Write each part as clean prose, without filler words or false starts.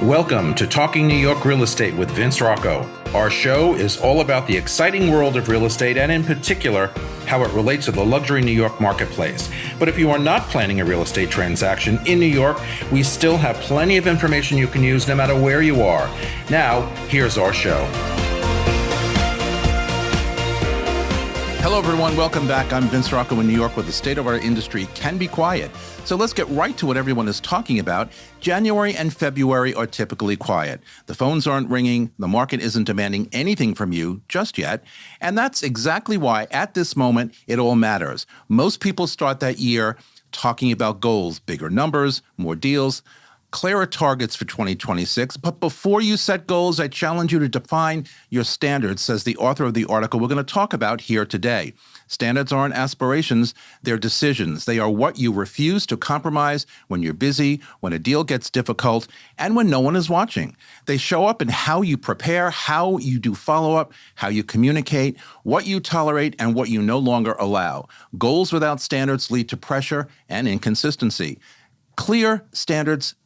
Welcome to Talking New York Real Estate with Vince Rocco. Our show is all about the exciting world of real estate and in particular, how it relates to the luxury New York marketplace. But if you are not planning a real estate transaction in New York, we still have plenty of information you can use no matter where you are. Now, here's our show. Hello, everyone. Welcome back. I'm Vince Rocco in New York, where the state of our industry can be quiet. So let's get right to what everyone is talking about. January and February are typically quiet. The phones aren't ringing. The market isn't demanding anything from you just yet. And that's exactly why, at this moment, it all matters. Most people start that year talking about goals, bigger numbers, more deals, clearer targets for 2026. But before you set goals, I challenge you to define your standards, says the author of the article we're going to talk about here today. Standards aren't aspirations, they're decisions. They are what you refuse to compromise when you're busy, when a deal gets difficult, and when no one is watching. They show up in how you prepare, how you do follow-up, how you communicate, what you tolerate, and what you no longer allow. Goals without standards lead to pressure and inconsistency. Clear standards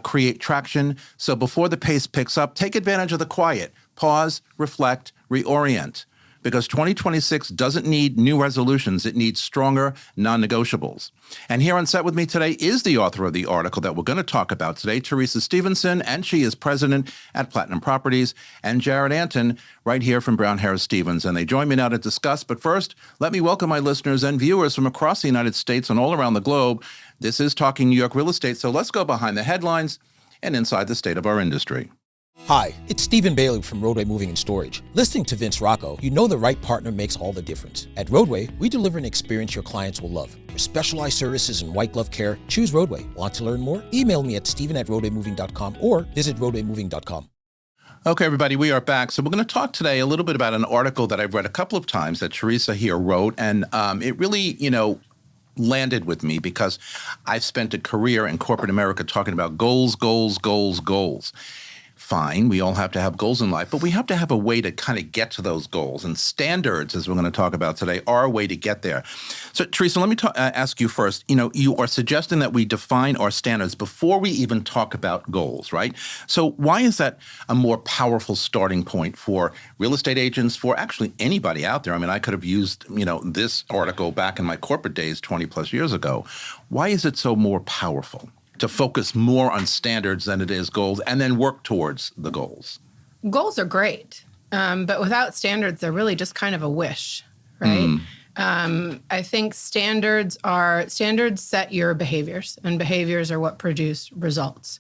create traction, so before the pace picks up, take advantage of the quiet. Pause, reflect, reorient. Because 2026 doesn't need new resolutions, it needs stronger non-negotiables. And here on set with me today is the author of the article that we're going to talk about today, Teresa Stevenson, and she is president at Platinum Properties, and Jared Anton, right here from Brown Harris Stevens. And they join me now to discuss. But first, let me welcome my listeners and viewers from across the United States and all around the globe. This is Talking New York Real Estate, so let's go behind the headlines and inside the state of our industry. Hi, it's Stephen Bailey from Roadway Moving and Storage. Listening to Vince Rocco, you know the right partner makes all the difference. At Roadway, we deliver an experience your clients will love. For specialized services and white glove care, choose Roadway. Want to learn more? Email me at steven@roadwaymoving.com or visit roadwaymoving.com. Okay, everybody, we are back. So we're going to talk today a little bit about an article that I've read a couple of times that Teresa here wrote, and it really, landed with me because I've spent a career in corporate America talking about goals, goals, goals, goals. Fine, we all have to have goals in life, but we have to have a way to kind of get to those goals. And standards, as we're going to talk about today, are a way to get there. So, Teresa, let me ask you first. You are suggesting that we define our standards before we even talk about goals, right? So why is that a more powerful starting point for real estate agents, for actually anybody out there? I mean, I could have used, this article back in my corporate days 20 plus years ago. Why is it so more powerful to focus more on standards than it is goals and then work towards the goals? Goals are great, but without standards, they're really just kind of a wish, right? I think standards set your behaviors, and behaviors are what produce results,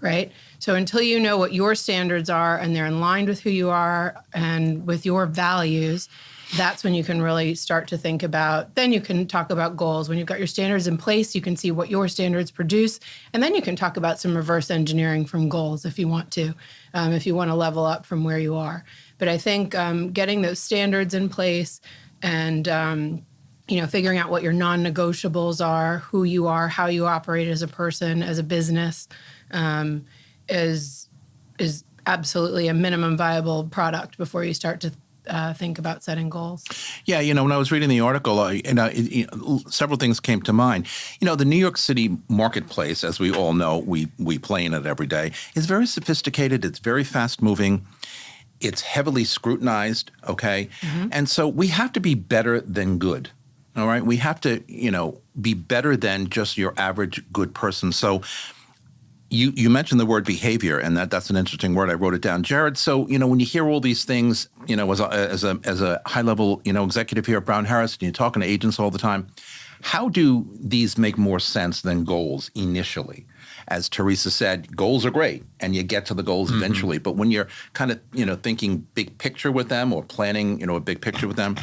right? So until you know what your standards are and they're in line with who you are and with your values, that's when you can really start to think about, then you can talk about goals. When you've got your standards in place, you can see what your standards produce, and then you can talk about some reverse engineering from goals if you want to level up from where you are. But I think getting those standards in place and figuring out what your non-negotiables are, who you are, how you operate as a person, as a business, is absolutely a minimum viable product before you start to think about setting goals. Yeah, when I was reading the article, several things came to mind. The New York City marketplace, as we all know, we play in it every day, is very sophisticated. It's very fast moving. It's heavily scrutinized, okay? Mm-hmm. And so we have to be better than good, all right? We have to, be better than just your average good person. So You mentioned the word behavior, and that's an interesting word. I wrote it down. Jared, so, when you hear all these things, as a high-level, executive here at Brown Harris, and you're talking to agents all the time, how do these make more sense than goals initially? As Teresa said, goals are great, and you get to the goals eventually. But when you're kind of, thinking big picture with them or planning, a big picture with them,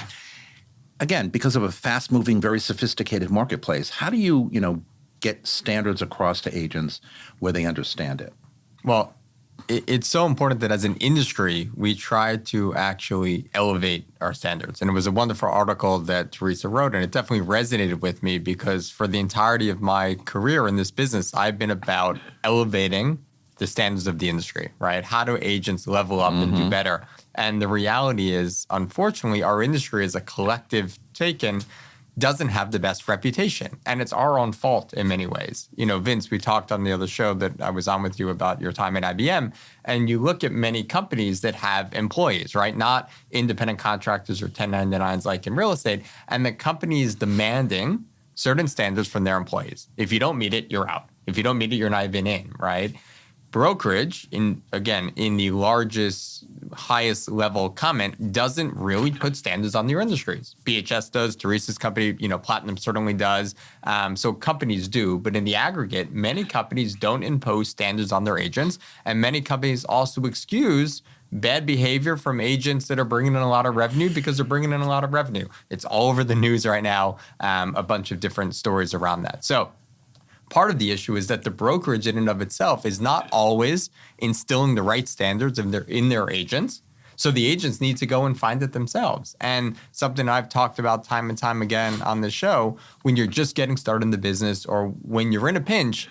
again, because of a fast-moving, very sophisticated marketplace, how do you, get standards across to agents where they understand it? Well, it's so important that as an industry, we try to actually elevate our standards. And it was a wonderful article that Teresa wrote, and it definitely resonated with me because for the entirety of my career in this business, I've been about elevating the standards of the industry, right? How do agents level up and do better? And the reality is, unfortunately, our industry is a collective taken doesn't have the best reputation. And it's our own fault in many ways. Vince, we talked on the other show that I was on with you about your time at IBM, and you look at many companies that have employees, right? Not independent contractors or 1099s like in real estate, and the company is demanding certain standards from their employees. If you don't meet it, you're out. If you don't meet it, you're not even in, right? Brokerage, in the largest, highest level comment, doesn't really put standards on their industries. BHS does, Teresa's company, Platinum certainly does. So companies do, but in the aggregate, many companies don't impose standards on their agents, and many companies also excuse bad behavior from agents that are bringing in a lot of revenue because they're bringing in a lot of revenue. It's all over the news right now, a bunch of different stories around that. So part of the issue is that the brokerage in and of itself is not always instilling the right standards in their agents. So the agents need to go and find it themselves. And something I've talked about time and time again on the show, when you're just getting started in the business or when you're in a pinch,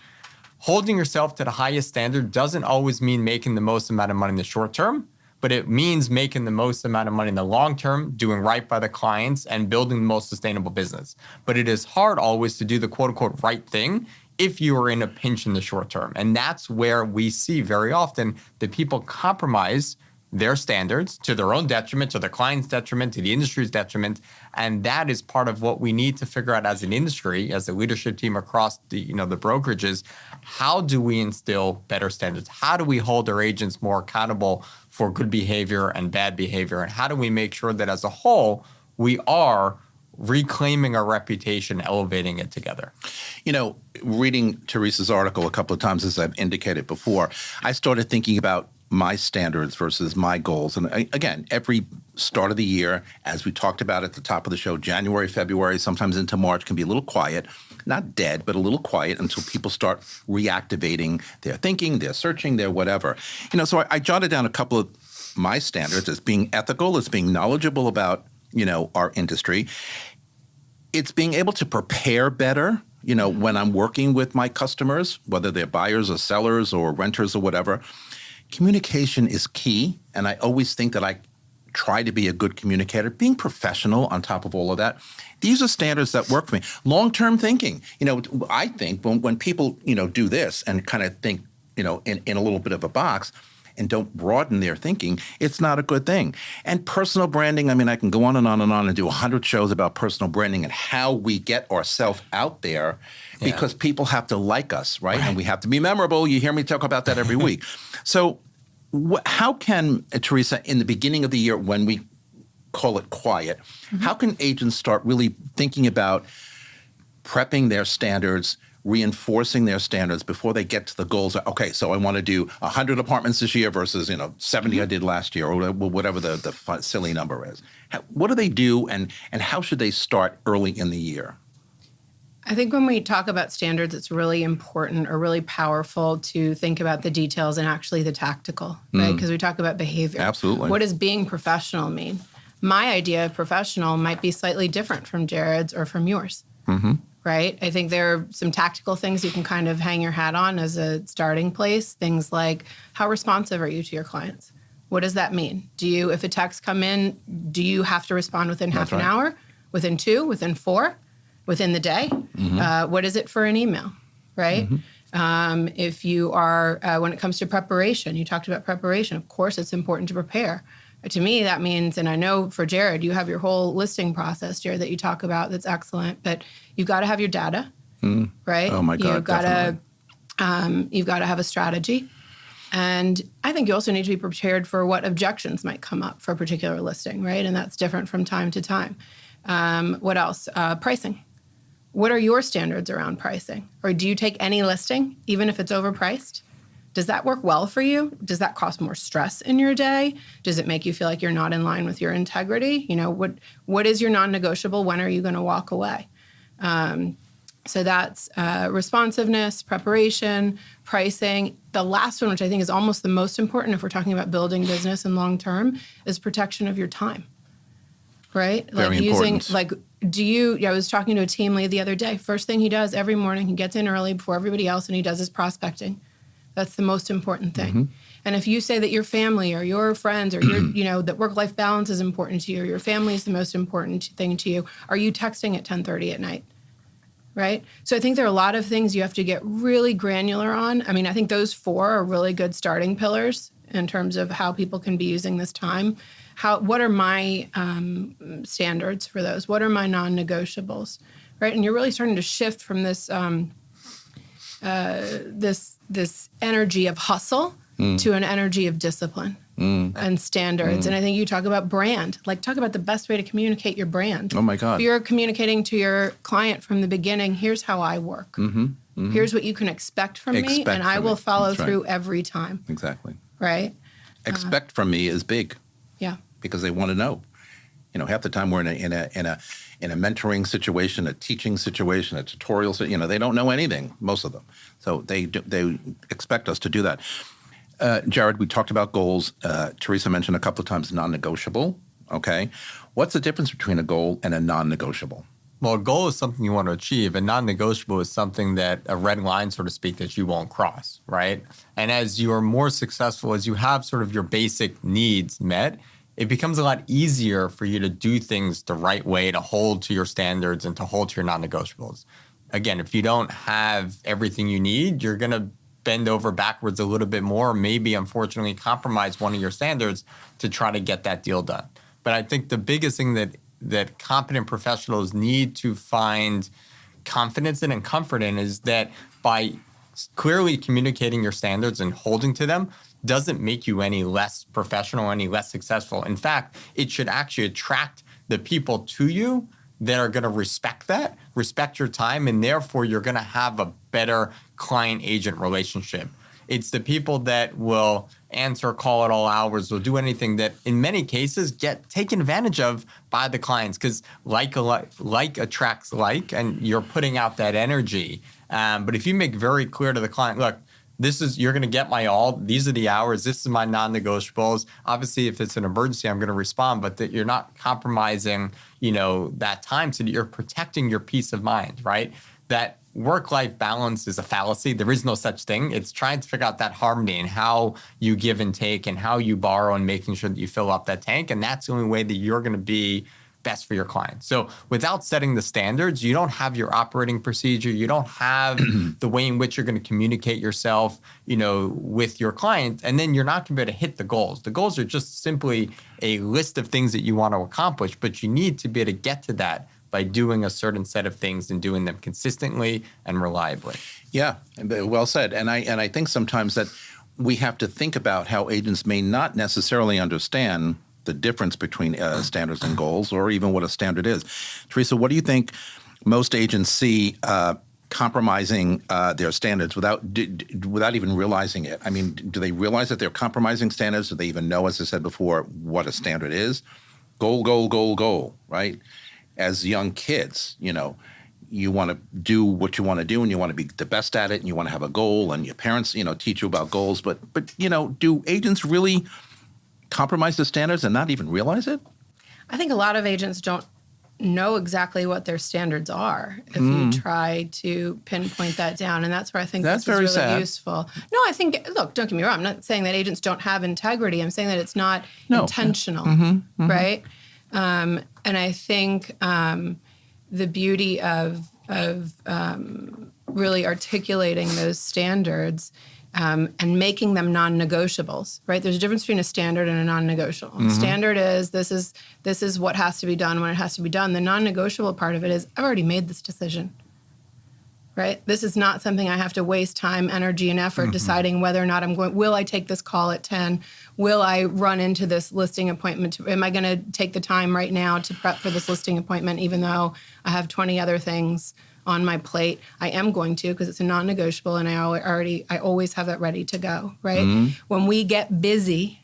holding yourself to the highest standard doesn't always mean making the most amount of money in the short term, but it means making the most amount of money in the long term, doing right by the clients, and building the most sustainable business. But it is hard always to do the quote unquote right thing if you are in a pinch in the short term. And that's where we see very often that people compromise their standards to their own detriment, to their client's detriment, to the industry's detriment. And that is part of what we need to figure out as an industry, as a leadership team across the brokerages. How do we instill better standards? How do we hold our agents more accountable for good behavior and bad behavior? And how do we make sure that as a whole, we are reclaiming our reputation, elevating it together? Reading Teresa's article a couple of times, as I've indicated before, I started thinking about my standards versus my goals. And again, every start of the year, as we talked about at the top of the show, January, February, sometimes into March can be a little quiet, not dead, but a little quiet until people start reactivating their thinking, their searching, their whatever. So I jotted down a couple of my standards as being ethical, as being knowledgeable about, our industry. It's being able to prepare better, when I'm working with my customers, whether they're buyers or sellers or renters or whatever. Communication is key, and I always think that I try to be a good communicator, being professional on top of all of that. These are standards that work for me. Long-term thinking. I think when people, do this and kind of think, in a little bit of a box and don't broaden their thinking, it's not a good thing. And personal branding, I can go on and on and on and do 100 shows about personal branding and how we get ourselves out there because people have to like us, right? And we have to be memorable. You hear me talk about that every week. So how can, Teresa, in the beginning of the year when we call it quiet, how can agents start really thinking about prepping their standards, reinforcing their standards before they get to the goals? Okay, so I want to do 100 apartments this year versus 70 I did last year, or whatever the silly number is. What do they do, and how should they start early in the year? I think when we talk about standards, it's really important or really powerful to think about the details and actually the tactical, right? Because we talk about behavior. Absolutely. What does being professional mean? My idea of professional might be slightly different from Jared's or from yours, right? I think there are some tactical things you can kind of hang your hat on as a starting place. Things like, how responsive are you to your clients? What does that mean? If a text come in, do you have to respond within half an hour, within 2, within 4? Within the day? What is it for an email, right? If you are, when it comes to preparation, you talked about preparation. Of course, it's important to prepare. To me, that means, and I know for Jared, you have your whole listing process, Jared, that you talk about that's excellent, but you've got to have your data, right? Oh my God, you've got to have a strategy. And I think you also need to be prepared for what objections might come up for a particular listing, right? And that's different from time to time. What else? Pricing. What are your standards around pricing? Or do you take any listing, even if it's overpriced? Does that work well for you? Does that cause more stress in your day? Does it make you feel like you're not in line with your integrity? What is your non-negotiable? When are you going to walk away? So that's responsiveness, preparation, pricing. The last one, which I think is almost the most important if we're talking about building business and long-term, is protection of your time. Right? Very important. I was talking to a team lead the other day. First thing he does every morning, he gets in early before everybody else and he does his prospecting. That's the most important thing. And if you say that your family or your friends or your, that work-life balance is important to you, or your family is the most important thing to you, are you texting at 10:30 at night? Right? So I think there are a lot of things you have to get really granular on. I mean, I think those 4 are really good starting pillars in terms of how people can be using this time. What are my standards for those? What are my non-negotiables? Right? And you're really starting to shift from this this energy of hustle to an energy of discipline and standards. And I think you talk about brand, talk about the best way to communicate your brand. Oh my God. If you're communicating to your client from the beginning, here's how I work. Here's what you can expect from me, and I will follow through every time. Exactly. Right? Expect from me is big. Yeah. Because they want to know. Half the time we're in a mentoring situation, a teaching situation, a tutorial. They don't know anything, most of them. So they expect us to do that. Jared, we talked about goals. Teresa mentioned a couple of times non-negotiable. Okay, what's the difference between a goal and a non-negotiable? Well, a goal is something you want to achieve. A non-negotiable is something that a red line, so to speak, that you won't cross, right? And as you are more successful, as you have sort of your basic needs met, it becomes a lot easier for you to do things the right way, to hold to your standards and to hold to your non-negotiables. Again, if you don't have everything you need, you're going to bend over backwards a little bit more, maybe unfortunately compromise one of your standards to try to get that deal done. But I think the biggest thing that competent professionals need to find confidence in and comfort in is that by clearly communicating your standards and holding to them doesn't make you any less professional, any less successful. In fact, it should actually attract the people to you that are going to respect your time, and therefore you're going to have a better client-agent relationship. It's the people that will answer call at all hours, will do anything that in many cases get taken advantage of by the clients, because like attracts like, and you're putting out that energy. But if you make very clear to the client, look, you're going to get my all. These are the hours. This is my non-negotiables. Obviously, if it's an emergency, I'm going to respond, but that you're not compromising, that time, so that you're protecting your peace of mind, right? That work-life balance is a fallacy. There is no such thing. It's trying to figure out that harmony and how you give and take and how you borrow and making sure that you fill up that tank. And that's the only way that you're going to be best for your client. So without setting the standards, you don't have your operating procedure. You don't have the way in which you're going to communicate yourself, with your client. And then you're not going to be able to hit the goals. The goals are just simply a list of things that you want to accomplish, but you need to be able to get to that by doing a certain set of things and doing them consistently and reliably. Yeah, well said. And I think sometimes that we have to think about how agents may not necessarily understand the difference between standards and goals, or even what a standard is. Teresa, what do you think most agents see compromising their standards without even realizing it? I mean, do they realize that they're compromising standards? Do they even know, as I said before, what a standard is? Goal, right? As young kids, you want to do what you want to do, and you want to be the best at it, and you want to have a goal, and your parents, teach you about goals. But do agents really compromise the standards and not even realize it? I think a lot of agents don't know exactly what their standards are if you try to pinpoint that down. And that's where I think that's this is very really sad. useful. No, I think, look, don't get me wrong. I'm not saying that agents don't have integrity. I'm saying that it's not intentional, right? And I think the beauty of really articulating those standards and making them non-negotiables, right? There's a difference between a standard and a non-negotiable. Standard is this is what has to be done when it has to be done. The non-negotiable part of it is I've already made this decision, right? This is not something I have to waste time, energy, and effort deciding whether or not will I take this call at 10? Will I run into this listing appointment? Am I going to take the time right now to prep for this listing appointment, even though I have 20 other things on my plate? I am going to, because it's a non-negotiable, and I always have that ready to go, right? When we get busy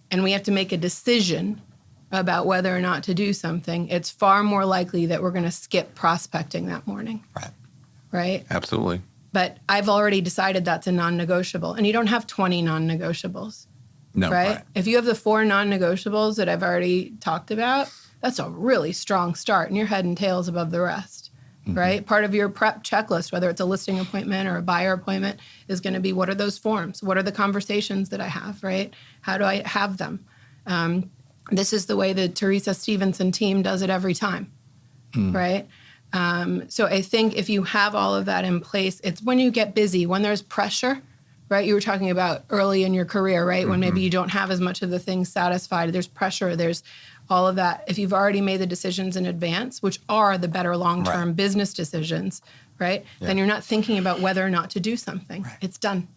and we have to make a decision about whether or not to do something, it's far more likely that we're going to skip prospecting that morning. Right? Absolutely. But I've already decided that's a non-negotiable, and you don't have 20 non-negotiables. No. Right? If you have the 4 non-negotiables that I've already talked about, that's a really strong start, and you're head and tails above the rest. right? Part of your prep checklist, whether it's a listing appointment or a buyer appointment, is going to be, what are those forms? What are the conversations that I have, right? How do I have them? This is the way the Teresa Stevenson team does it every time, right? So I think if you have all of that in place, it's when you get busy, when there's pressure, right? You were talking about early in your career, right? When maybe you don't have as much of the things satisfied, there's pressure, there's all of that. If you've already made the decisions in advance, which are the better long-term business decisions, right? Then you're not thinking about whether or not to do something. It's done.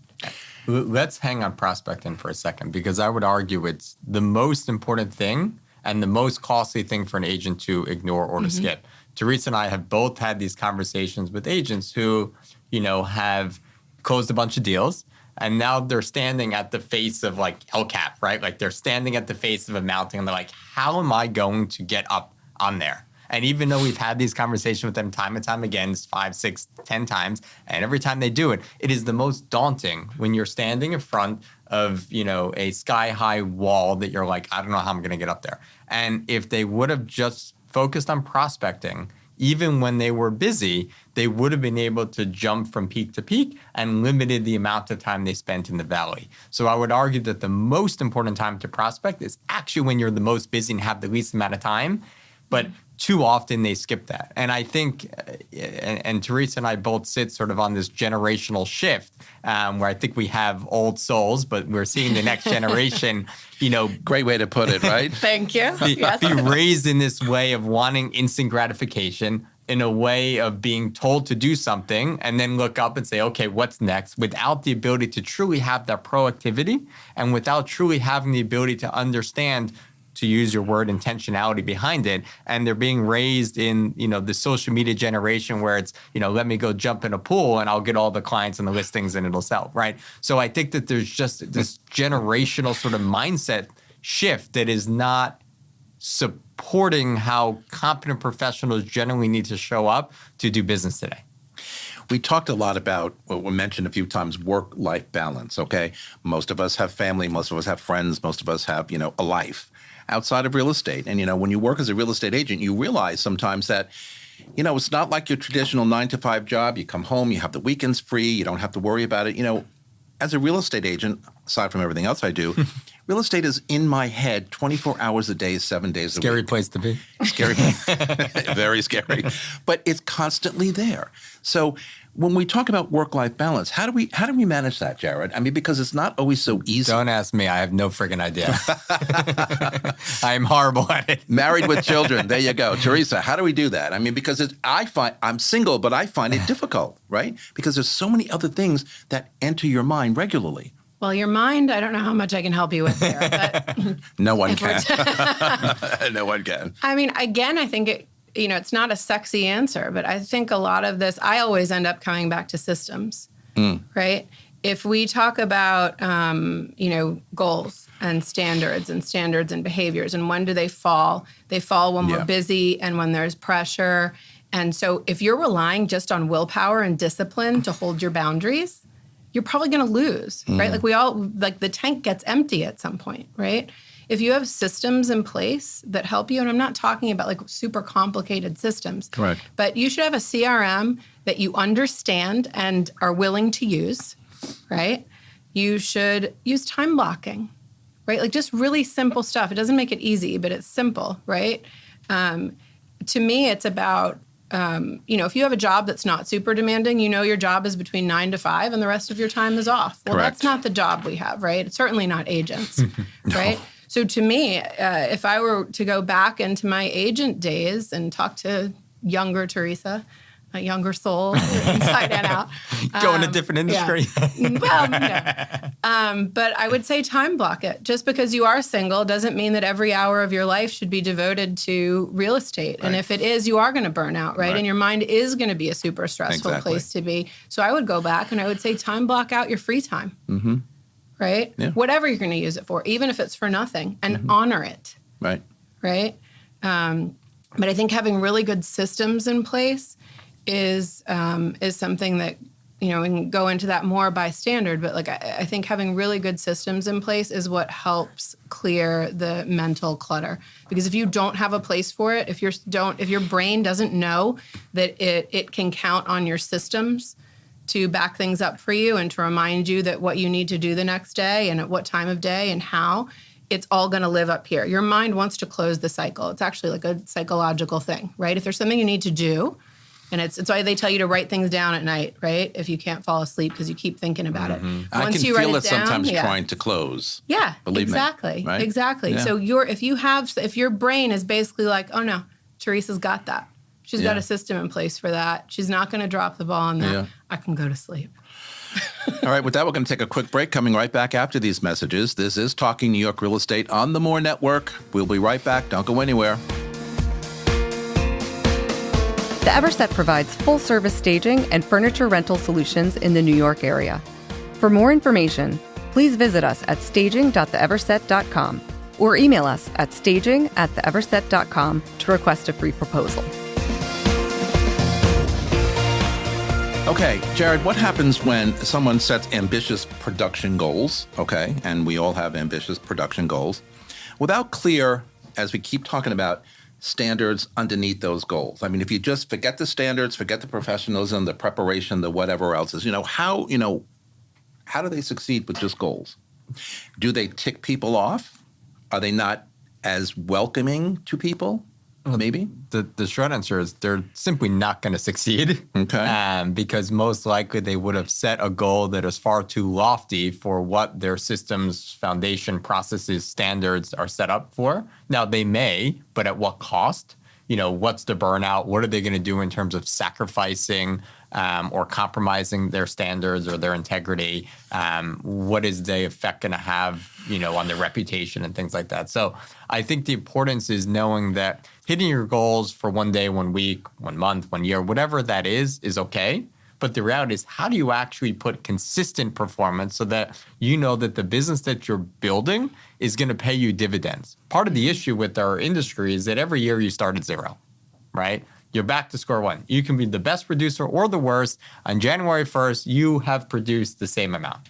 Let's hang on prospecting for a second, because I would argue it's the most important thing and the most costly thing for an agent to ignore or to skip. Teresa and I have both had these conversations with agents who, have closed a bunch of deals, and now they're standing at the face of like LCAP, right? Like they're standing at the face of a mountain and they're like, how am I going to get up on there? And even though we've had these conversations with them time and time again, 5, 6, 10 times, and every time they do it, it is the most daunting when you're standing in front of, a sky-high wall that you're like, I don't know how I'm going to get up there. And if they would have just focused on prospecting, even when they were busy, they would have been able to jump from peak to peak and limited the amount of time they spent in the valley. So I would argue that the most important time to prospect is actually when you're the most busy and have the least amount of time. But too often they skip that. And I think, and Teresa and I both sit sort of on this generational shift where I think we have old souls, but we're seeing the next generation, Great way to put it, right? Thank you. be raised in this way of wanting instant gratification, in a way of being told to do something and then look up and say, okay, what's next? Without the ability to truly have that proactivity and without truly having the ability to understand, to use your word, intentionality behind it. And they're being raised in, the social media generation where it's, let me go jump in a pool and I'll get all the clients and the listings and it'll sell, right? So I think that there's just this generational sort of mindset shift that is not supporting how competent professionals generally need to show up to do business today. We talked a lot about, what we mentioned a few times, work-life balance, okay? Most of us have family, most of us have friends, most of us have, a life outside of real estate. And, when you work as a real estate agent, you realize sometimes that, it's not like your traditional 9-to-5 job. You come home, you have the weekends free, you don't have to worry about it. As a real estate agent, aside from everything else I do, real estate is in my head 24 hours a day, 7 days a week. Scary place to be. Scary. Very scary. But it's constantly there. So when we talk about work-life balance, how do we manage that, Jared? I mean, because it's not always so easy. Don't ask me. I have no friggin' idea. I'm horrible at it. Married with children. There you go. Teresa, how do we do that? I mean, because I'm single, but I find it difficult, right? Because there's so many other things that enter your mind regularly. Well, your mind, I don't know how much I can help you with there. But No one can. No one can. I mean, again, I think it's not a sexy answer, but I think a lot of this, I always end up coming back to systems, right? If we talk about, goals and standards and behaviors, and when do they fall? They fall when we're busy and when there's pressure. And so if you're relying just on willpower and discipline to hold your boundaries, you're probably going to lose, right? Like the tank gets empty at some point, right? If you have systems in place that help you, and I'm not talking about like super complicated systems, correct, but you should have a CRM that you understand and are willing to use, right? You should use time blocking, right? Like just really simple stuff. It doesn't make it easy, but it's simple, right? To me, it's about if you have a job that's not super demanding, your job is between 9 to 5 and the rest of your time is off. Well, correct. That's not the job we have, right? It's certainly not agents, right? So to me, if I were to go back into my agent days and talk to younger Teresa, a younger soul inside and out. Go in a different industry. Yeah. Well, no. But I would say time block it. Just because you are single doesn't mean that every hour of your life should be devoted to real estate. Right. And if it is, you are going to burn out, right? And your mind is going to be a super stressful place to be. So I would go back and I would say time block out your free time. Mm-hmm. Right? Yeah. Whatever you're going to use it for, even if it's for nothing, and honor it. Right. Right? But I think having really good systems in place is something that we can go into that more by standard, but like I think having really good systems in place is what helps clear the mental clutter. Because if you don't have a place for it, if your brain doesn't know that it can count on your systems to back things up for you and to remind you that what you need to do the next day and at what time of day and how, it's all going to live up here. Your mind wants to close the cycle. It's actually like a psychological thing, right? If there's something you need to do, and it's why they tell you to write things down at night, right? If you can't fall asleep because you keep thinking about it. I can feel it sometimes trying to close. Yeah, Believe exactly. me. Right? Exactly. Yeah. So if your brain is basically like, oh no, Teresa's got that. She's got a system in place for that. She's not going to drop the ball on that. Yeah. I can go to sleep. All right, with that, we're going to take a quick break. Coming right back after these messages. This is Talking New York Real Estate on the More Network. We'll be right back. Don't go anywhere. The Everset provides full-service staging and furniture rental solutions in the New York area. For more information, please visit us at staging.theeverset.com or email us at staging@theeverset.com to request a free proposal. Okay, Jared, what happens when someone sets ambitious production goals, okay, and we all have ambitious production goals, without clear, as we keep talking about, standards underneath those goals? I mean, if you just forget the standards, forget the professionalism, the preparation, the whatever else is, how do they succeed with just goals? Do they tick people off? Are they not as welcoming to people? Maybe? The short answer is they're simply not going to succeed. Okay. Because most likely they would have set a goal that is far too lofty for what their systems, foundation, processes, standards are set up for. Now, they may, but at what cost? What's the burnout? What are they going to do in terms of sacrificing or compromising their standards or their integrity? What is the effect going to have, on their reputation and things like that? So I think the importance is knowing that hitting your goals for one day, 1 week, 1 month, 1 year, whatever that is okay. But the reality is, how do you actually put consistent performance so that you know that the business that you're building is going to pay you dividends? Part of the issue with our industry is that every year you start at zero, right? You're back to square one. You can be the best producer or the worst. On January 1st, you have produced the same amount.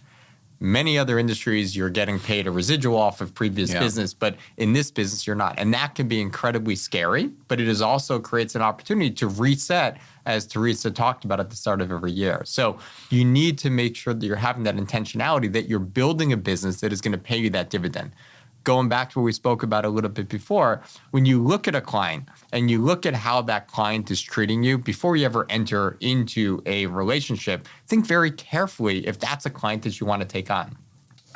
Many other industries, you're getting paid a residual off of previous business, but in this business, you're not. And that can be incredibly scary, but it also creates an opportunity to reset, as Teresa talked about at the start of every year. So you need to make sure that you're having that intentionality, that you're building a business that is going to pay you that dividend. Going back to what we spoke about a little bit before, when you look at a client and you look at how that client is treating you before you ever enter into a relationship, think very carefully if that's a client that you want to take on.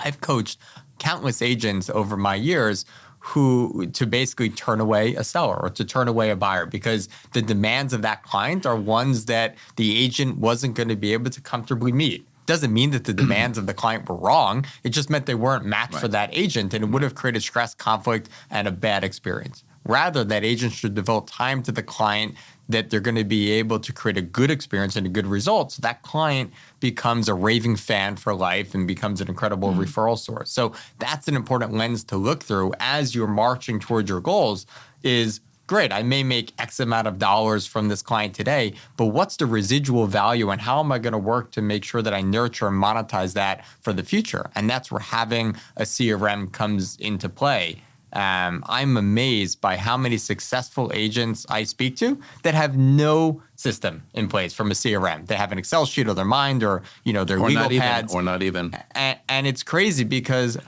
I've coached countless agents over my years to basically turn away a seller or to turn away a buyer because the demands of that client are ones that the agent wasn't going to be able to comfortably meet. Doesn't mean that the demands of the client were wrong. It just meant they weren't matched for that agent, and it would have created stress, conflict, and a bad experience. Rather, that agent should devote time to the client that they're going to be able to create a good experience and a good result. So that client becomes a raving fan for life and becomes an incredible referral source. So that's an important lens to look through as you're marching towards your goals is, great, I may make X amount of dollars from this client today, but what's the residual value and how am I going to work to make sure that I nurture and monetize that for the future? And that's where having a CRM comes into play. I'm amazed by how many successful agents I speak to that have no system in place from a CRM. They have an Excel sheet or their mind or their legal pads. Or not even. And it's crazy because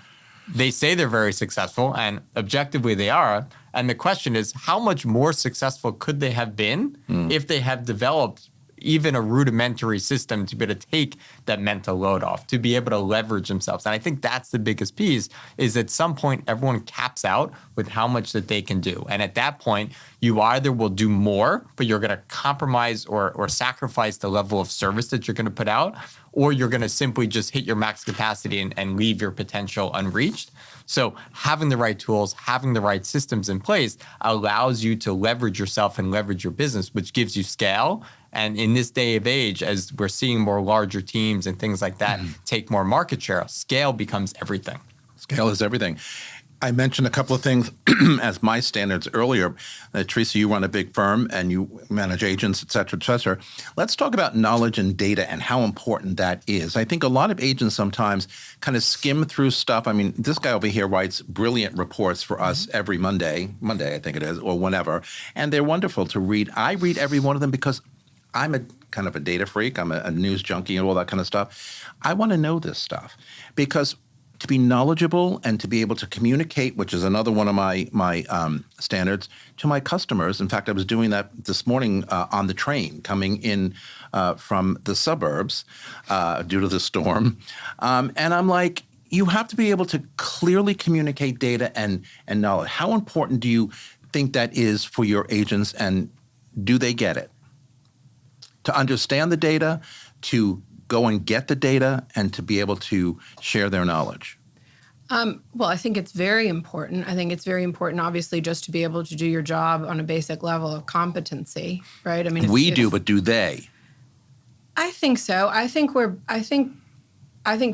they say they're very successful and objectively they are. And the question is, how much more successful could they have been if they had developed even a rudimentary system to be able to take that mental load off, to be able to leverage themselves? And I think that's the biggest piece is at some point, everyone caps out with how much that they can do. And at that point, you either will do more, but you're going to compromise or sacrifice the level of service that you're going to put out, or you're going to simply just hit your max capacity and leave your potential unreached. So having the right tools, having the right systems in place allows you to leverage yourself and leverage your business, which gives you scale. And in this day of age, as we're seeing more larger teams and things like that take more market share, scale becomes everything. Scale is everything. I mentioned a couple of things as my standards earlier. Teresa, you run a big firm and you manage agents, et cetera, et cetera. Let's talk about knowledge and data and how important that is. I think a lot of agents sometimes kind of skim through stuff. I mean, this guy over here writes brilliant reports for us every Monday, I think it is, or whenever, and they're wonderful to read. I read every one of them because I'm a kind of a data freak. I'm a news junkie and all that kind of stuff. I want to know this stuff because to be knowledgeable and to be able to communicate, which is another one of my standards, to my customers. In fact, I was doing that this morning on the train coming in from the suburbs due to the storm. And I'm like, you have to be able to clearly communicate data and knowledge. How important do you think that is for your agents, and do they get it? To understand the data, to go and get the data, and to be able to share their knowledge? Well, I think it's very important. I think it's very important, obviously, just to be able to do your job on a basic level of competency, right? I mean, We do, but do they? I think so. I think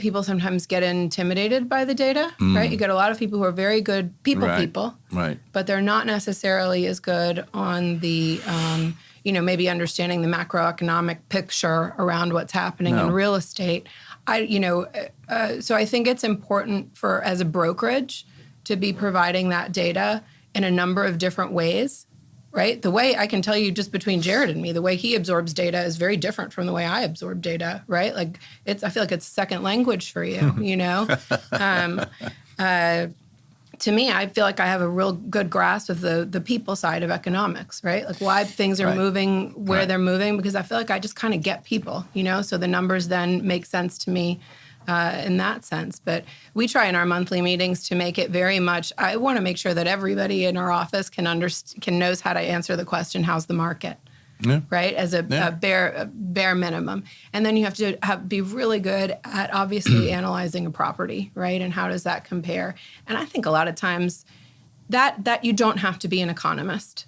people sometimes get intimidated by the data, right? You get a lot of people who are very good people, Right. but they're not necessarily as good on the, maybe understanding the macroeconomic picture around what's happening in real estate. So I think it's important as a brokerage to be providing that data in a number of different ways, right? The way I can tell you just between Jared and me, the way he absorbs data is very different from the way I absorb data, right? Like I feel like it's a second language for you, you know? To me, I feel like I have a real good grasp of the people side of economics, right? Like why things are moving where they're moving, because I feel like I just kind of get people, so the numbers then make sense to me in that sense. But we try in our monthly meetings to make it very much, I want to make sure that everybody in our office knows how to answer the question, how's the market? Yeah. Right, as a bare minimum. And then you have to be really good at obviously analyzing a property, right? And how does that compare? And I think a lot of times that you don't have to be an economist,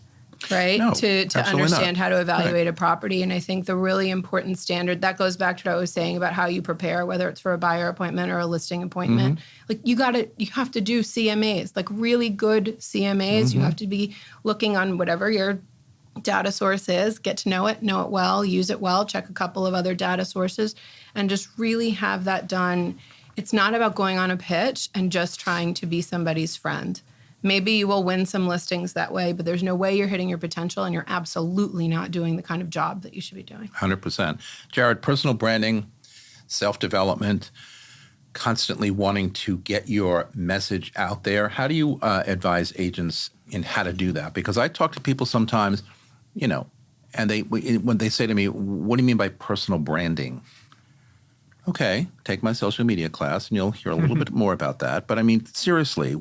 right? No, to understand how to evaluate a property. And I think the really important standard, that goes back to what I was saying about how you prepare, whether it's for a buyer appointment or a listing appointment. Like you have to do CMAs, like really good CMAs. You have to be looking on whatever your data source is, get to know it well, use it well, check a couple of other data sources, and just really have that done. It's not about going on a pitch and just trying to be somebody's friend. Maybe you will win some listings that way, but there's no way you're hitting your potential, and you're absolutely not doing the kind of job that you should be doing. 100%. Jared, personal branding, self-development, constantly wanting to get your message out there. How do you advise agents in how to do that? Because I talk to people sometimes, and when they say to me, what do you mean by personal branding? Okay, take my social media class and you'll hear a little bit more about that. But I mean, seriously,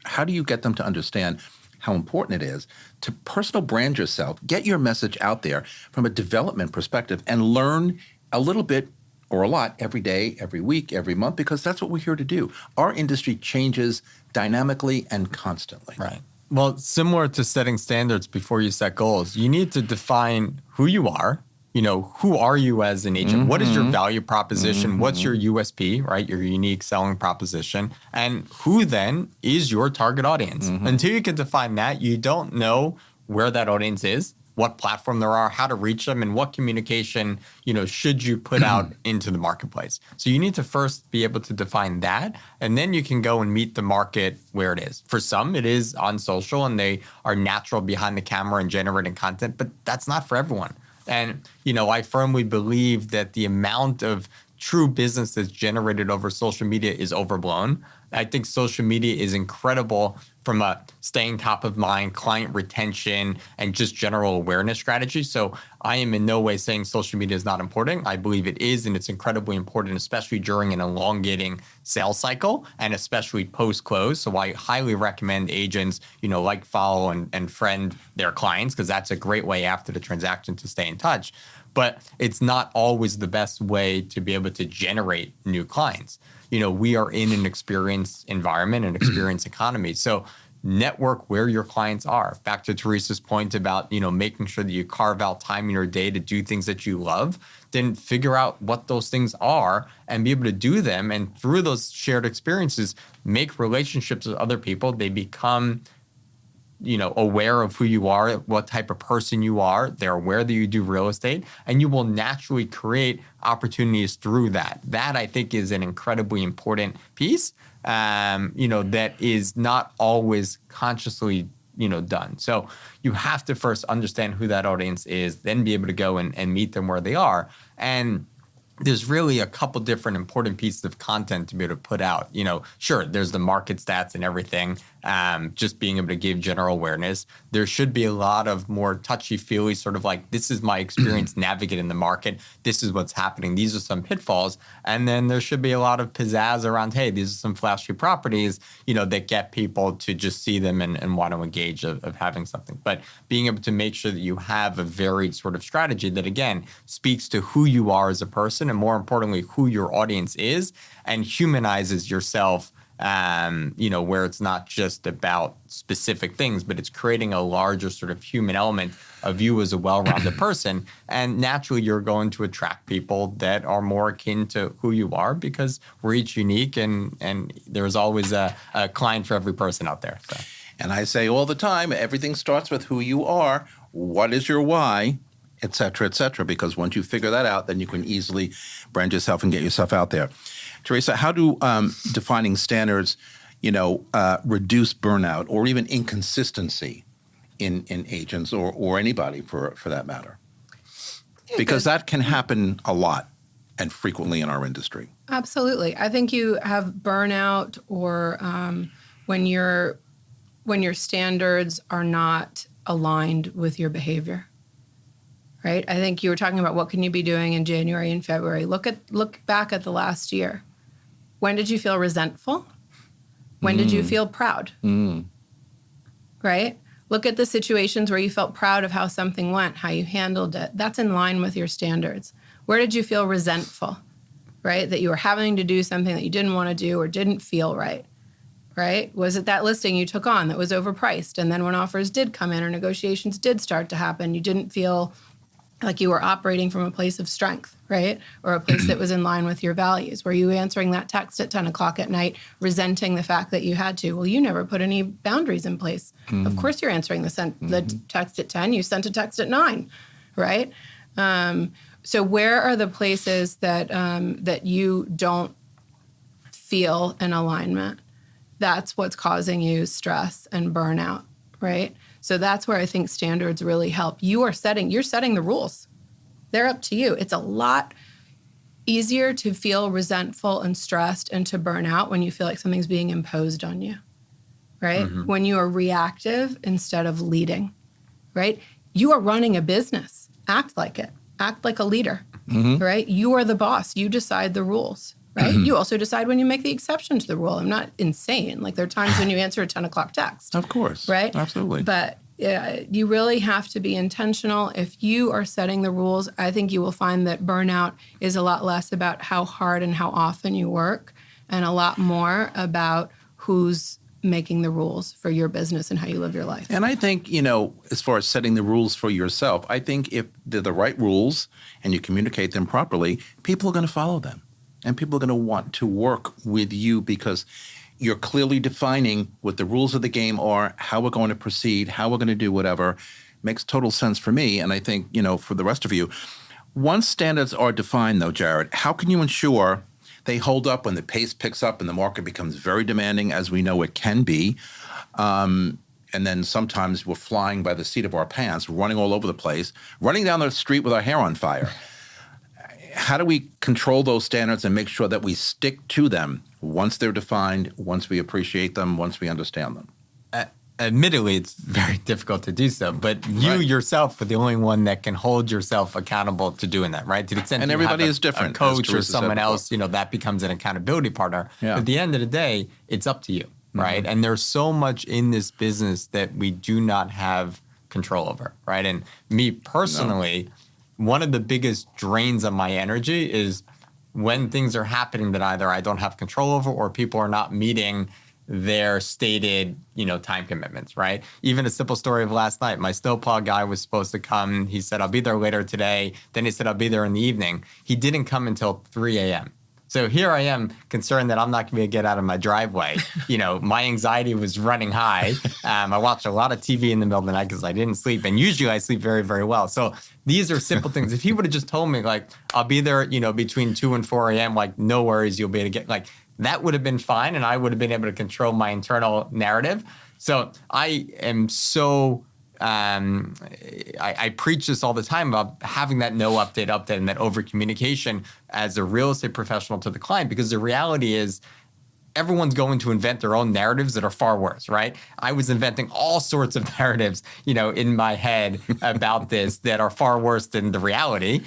how do you get them to understand how important it is to personal brand yourself, get your message out there from a development perspective, and learn a little bit or a lot every day, every week, every month, because that's what we're here to do. Our industry changes dynamically and constantly. Right. Well, similar to setting standards before you set goals, you need to define who you are. Who are you as an agent? What is your value proposition? What's your USP, right? Your unique selling proposition. And who then is your target audience? Until you can define that, you don't know where that audience is, what platform there are, how to reach them, and what communication, should you put out into the marketplace. So you need to first be able to define that, and then you can go and meet the market where it is. For some, it is on social, and they are natural behind the camera and generating content, but that's not for everyone. And, I firmly believe that the amount of true business that's generated over social media is overblown. I think social media is incredible from a staying top of mind, client retention, and just general awareness strategy. So I am in no way saying social media is not important. I believe it is, and it's incredibly important, especially during an elongating sales cycle and especially post-close. So I highly recommend agents, follow and friend their clients, because that's a great way after the transaction to stay in touch. But it's not always the best way to be able to generate new clients. We are in an experience environment, an experience economy. So network where your clients are. Back to Teresa's point about, making sure that you carve out time in your day to do things that you love, then figure out what those things are and be able to do them. And through those shared experiences, make relationships with other people. They become aware of who you are, what type of person you are. They're aware that you do real estate, and you will naturally create opportunities through that. That, I think, is an incredibly important piece, that is not always consciously, done. So you have to first understand who that audience is, then be able to go and meet them where they are. And there's really a couple different important pieces of content to be able to put out. Sure, there's the market stats and everything, just being able to give general awareness. There should be a lot of more touchy-feely, sort of like, this is my experience navigating the market. This is what's happening. These are some pitfalls. And then there should be a lot of pizzazz around, hey, these are some flashy properties, that get people to just see them and want to engage of having something. But being able to make sure that you have a varied sort of strategy that, again, speaks to who you are as a person, and more importantly, who your audience is, and humanizes yourself, where it's not just about specific things, but it's creating a larger sort of human element of you as a well-rounded person. And naturally, you're going to attract people that are more akin to who you are, because we're each unique, and there's always a client for every person out there. So. And I say all the time, everything starts with who you are, what is your why, et cetera, because once you figure that out, then you can easily brand yourself and get yourself out there. Teresa, how do defining standards, reduce burnout or even inconsistency in agents or anybody for that matter? Because that can happen a lot and frequently in our industry. Absolutely. I think you have burnout or when your standards are not aligned with your behavior. Right? I think you were talking about what can you be doing in January and February. Look back at the last year. When did you feel resentful? When did you feel proud? Right? Look at the situations where you felt proud of how something went, how you handled it. That's in line with your standards. Where did you feel resentful? Right? That you were having to do something that you didn't want to do or didn't feel right. Right? Was it that listing you took on that was overpriced? And then when offers did come in or negotiations did start to happen, you didn't feel like you were operating from a place of strength, right? Or a place that was in line with your values. Were you answering that text at 10 o'clock at night, resenting the fact that you had to? Well, you never put any boundaries in place. Of course you're answering the text at 10. You sent a text at 9, right? So where are the places that you don't feel an alignment? That's what's causing you stress and burnout, right? So that's where I think standards really help. You're setting the rules. They're up to you. It's a lot easier to feel resentful and stressed and to burn out when you feel like something's being imposed on you, right? When you are reactive instead of leading, right? You are running a business. Act like it. Act like a leader, right? You are the boss. You decide the rules. Right? You also decide when you make the exception to the rule. I'm not insane. Like there are times when you answer a 10 o'clock text. Of course. Right? Absolutely. But you really have to be intentional. If you are setting the rules, I think you will find that burnout is a lot less about how hard and how often you work and a lot more about who's making the rules for your business and how you live your life. And I think, as far as setting the rules for yourself, I think if they're the right rules and you communicate them properly, people are going to follow them. And people are going to want to work with you because you're clearly defining what the rules of the game are, how we're going to proceed, how we're going to do whatever. Makes total sense for me. And I think, for the rest of you. Once standards are defined, though, Jared, how can you ensure they hold up when the pace picks up and the market becomes very demanding, as we know it can be? And then sometimes we're flying by the seat of our pants, running all over the place, running down the street with our hair on fire. How do we control those standards and make sure that we stick to them once they're defined, once we appreciate them, once we understand them? Admittedly, it's very difficult to do so, but you yourself are the only one that can hold yourself accountable to doing that, right? To the extent and that everybody you have is different. A coach or someone else, that becomes an accountability partner. Yeah. But at the end of the day, it's up to you, right? And there's so much in this business that we do not have control over, right? And me personally, one of the biggest drains of my energy is when things are happening that either I don't have control over or people are not meeting their stated, time commitments, right? Even a simple story of last night, my snowplow guy was supposed to come. He said, I'll be there later today. Then he said, I'll be there in the evening. He didn't come until 3 a.m. So here I am concerned that I'm not going to be able to get out of my driveway. My anxiety was running high. I watched a lot of TV in the middle of the night because I didn't sleep. And usually I sleep very, very well. So these are simple things. If he would have just told me, like, I'll be there, between 2 and 4 a.m., like, no worries, you'll be able to get, like, that would have been fine. And I would have been able to control my internal narrative. So I am so... I preach this all the time about having that no update and that over communication as a real estate professional to the client, because the reality is everyone's going to invent their own narratives that are far worse, right? I was inventing all sorts of narratives, in my head about this that are far worse than the reality.